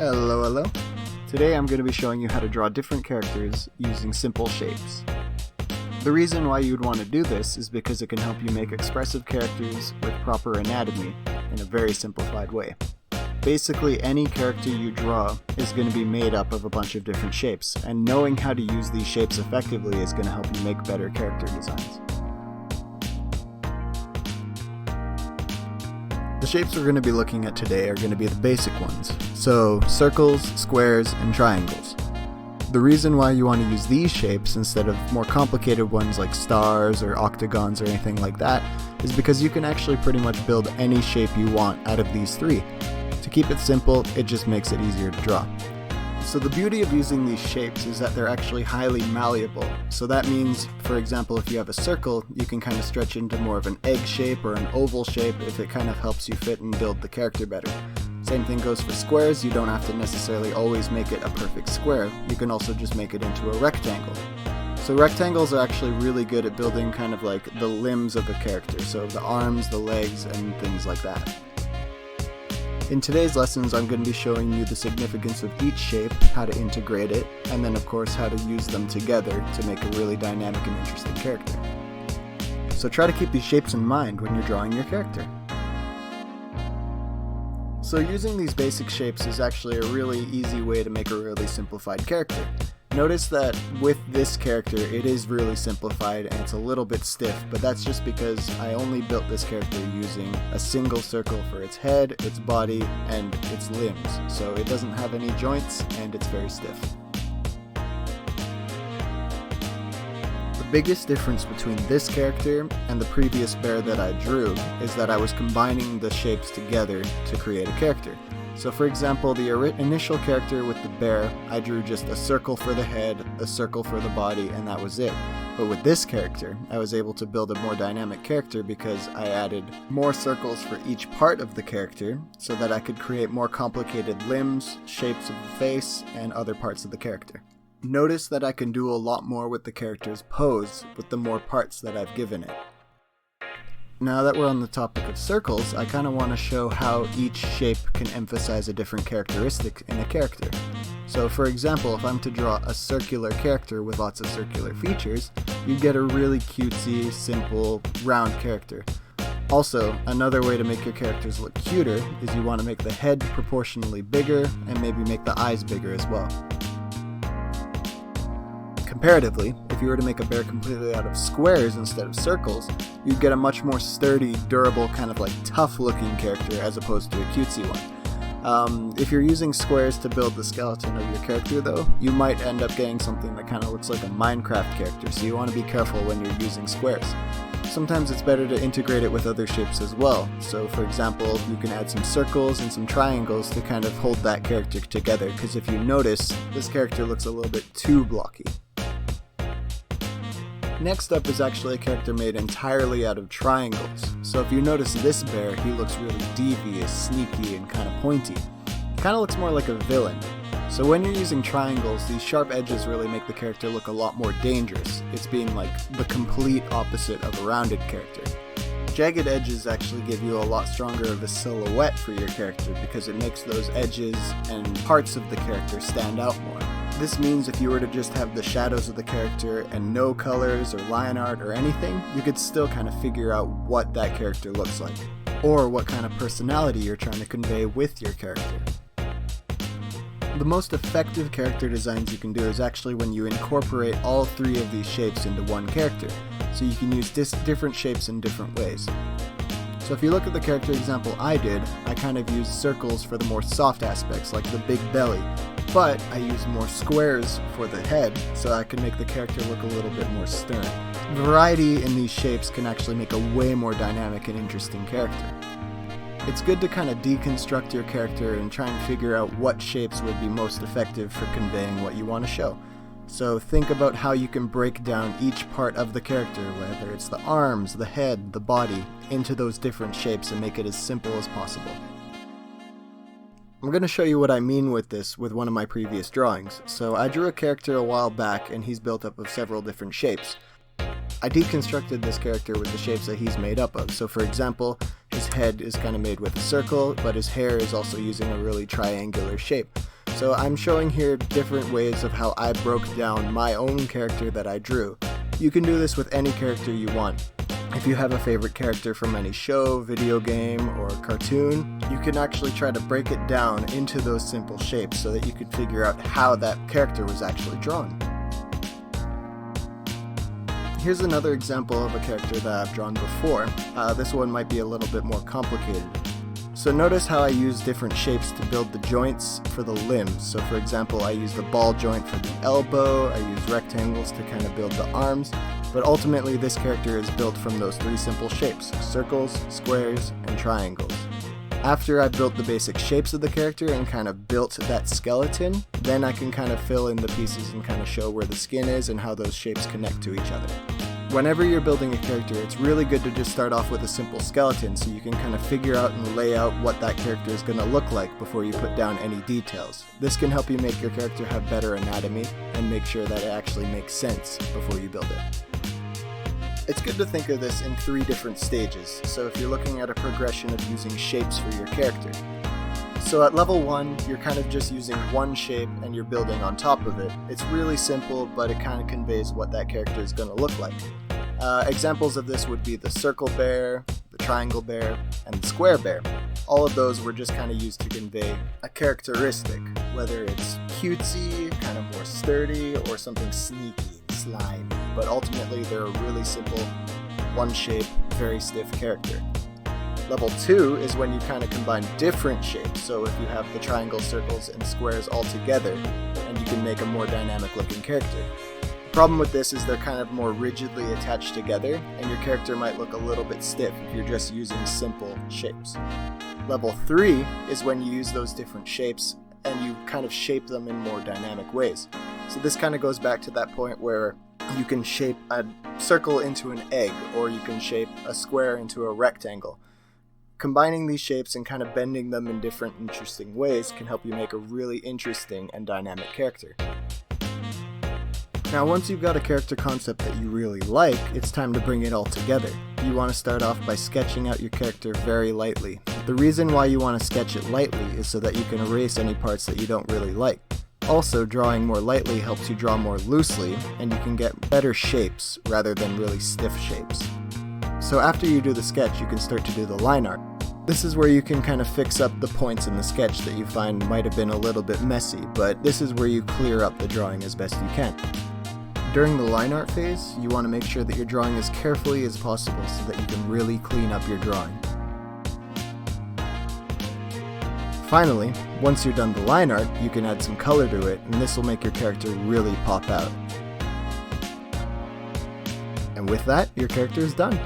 Hello, hello. Today I'm going to be showing you how to draw different characters using simple shapes. The reason why you'd want to do this is because it can help you make expressive characters with proper anatomy in a very simplified way. Basically, any character you draw is going to be made up of a bunch of different shapes, and knowing how to use these shapes effectively is going to help you make better character designs. The shapes we're going to be looking at today are going to be the basic ones, so circles, squares, and triangles. The reason why you want to use these shapes instead of more complicated ones like stars or octagons or anything like that is because you can actually pretty much build any shape you want out of these three. To keep it simple, it just makes it easier to draw. So the beauty of using these shapes is that they're actually highly malleable. So that means, for example, if you have a circle, you can kind of stretch into more of an egg shape or an oval shape if it kind of helps you fit and build the character better. Same thing goes for squares. You don't have to necessarily always make it a perfect square. You can also just make it into a rectangle. So rectangles are actually really good at building kind of like the limbs of a character, so the arms, the legs, and things like that. In today's lessons, I'm going to be showing you the significance of each shape, how to integrate it, and then of course how to use them together to make a really dynamic and interesting character. So try to keep these shapes in mind when you're drawing your character. So using these basic shapes is actually a really easy way to make a really simplified character. Notice that with this character it is really simplified and it's a little bit stiff, but that's just because I only built this character using a single circle for its head, its body, and its limbs. So it doesn't have any joints and it's very stiff. The biggest difference between this character and the previous bear that I drew is that I was combining the shapes together to create a character. So for example, the initial character with the bear, I drew just a circle for the head, a circle for the body, and that was it. But with this character, I was able to build a more dynamic character because I added more circles for each part of the character so that I could create more complicated limbs, shapes of the face, and other parts of the character. Notice that I can do a lot more with the character's pose with the more parts that I've given it. Now that we're on the topic of circles, I kind of want to show how each shape can emphasize a different characteristic in a character. So for example, if I'm to draw a circular character with lots of circular features, you get a really cutesy, simple, round character. Also, another way to make your characters look cuter is you want to make the head proportionally bigger and maybe make the eyes bigger as well. Comparatively, if you were to make a bear completely out of squares instead of circles, you'd get a much more sturdy, durable, kind of like tough-looking character as opposed to a cutesy one. If you're using squares to build the skeleton of your character though, you might end up getting something that kind of looks like a Minecraft character, so you want to be careful when you're using squares. Sometimes it's better to integrate it with other shapes as well. So for example, you can add some circles and some triangles to kind of hold that character together, because if you notice, this character looks a little bit too blocky. Next up is actually a character made entirely out of triangles. So if you notice this bear, he looks really devious, sneaky, and kind of pointy. He kind of looks more like a villain. So when you're using triangles, these sharp edges really make the character look a lot more dangerous. It's being like the complete opposite of a rounded character. Jagged edges actually give you a lot stronger of a silhouette for your character because it makes those edges and parts of the character stand out more. This means if you were to just have the shadows of the character and no colors or line art or anything, you could still kind of figure out what that character looks like, or what kind of personality you're trying to convey with your character. The most effective character designs you can do is actually when you incorporate all three of these shapes into one character, so you can use different shapes in different ways. So if you look at the character example I did, I kind of used circles for the more soft aspects like the big belly, but I used more squares for the head so I can make the character look a little bit more stern. Variety in these shapes can actually make a way more dynamic and interesting character. It's good to kind of deconstruct your character and try and figure out what shapes would be most effective for conveying what you want to show. So think about how you can break down each part of the character, whether it's the arms, the head, the body, into those different shapes and make it as simple as possible. I'm going to show you what I mean with this with one of my previous drawings. So I drew a character a while back and he's built up of several different shapes. I deconstructed this character with the shapes that he's made up of. So for example, his head is kind of made with a circle, but his hair is also using a really triangular shape. So I'm showing here different ways of how I broke down my own character that I drew. You can do this with any character you want. If you have a favorite character from any show, video game, or cartoon, you can actually try to break it down into those simple shapes so that you could figure out how that character was actually drawn. Here's another example of a character that I've drawn before. This one might be a little bit more complicated. So notice how I use different shapes to build the joints for the limbs. So for example, I use the ball joint for the elbow, I use rectangles to kind of build the arms, but ultimately this character is built from those three simple shapes: circles, squares, and triangles. After I've built the basic shapes of the character and kind of built that skeleton, then I can kind of fill in the pieces and kind of show where the skin is and how those shapes connect to each other. Whenever you're building a character, it's really good to just start off with a simple skeleton so you can kind of figure out and lay out what that character is going to look like before you put down any details. This can help you make your character have better anatomy and make sure that it actually makes sense before you build it. It's good to think of this in 3 different stages, so if you're looking at a progression of using shapes for your character. So at level 1, you're kind of just using one shape and you're building on top of it. It's really simple, but it kind of conveys what that character is going to look like. Examples of this would be the circle bear, the triangle bear, and the square bear. All of those were just kind of used to convey a characteristic, whether it's cutesy, kind of more sturdy, or something sneaky, slime. But ultimately, they're a really simple, one shape, very stiff character. Level 2 is when you kind of combine different shapes, so if you have the triangles, circles, and squares all together, and you can make a more dynamic looking character. The problem with this is they're kind of more rigidly attached together, and your character might look a little bit stiff if you're just using simple shapes. Level 3 is when you use those different shapes and you kind of shape them in more dynamic ways. So this kind of goes back to that point where you can shape a circle into an egg, or you can shape a square into a rectangle. Combining these shapes and kind of bending them in different interesting ways can help you make a really interesting and dynamic character. Now once you've got a character concept that you really like, it's time to bring it all together. You want to start off by sketching out your character very lightly. The reason why you want to sketch it lightly is so that you can erase any parts that you don't really like. Also, drawing more lightly helps you draw more loosely, and you can get better shapes rather than really stiff shapes. So after you do the sketch, you can start to do the line art. This is where you can kind of fix up the points in the sketch that you find might have been a little bit messy, but this is where you clear up the drawing as best you can. During the line art phase, you want to make sure that you're drawing as carefully as possible so that you can really clean up your drawing. Finally, once you're done the line art, you can add some color to it, and this will make your character really pop out. And with that, your character is done.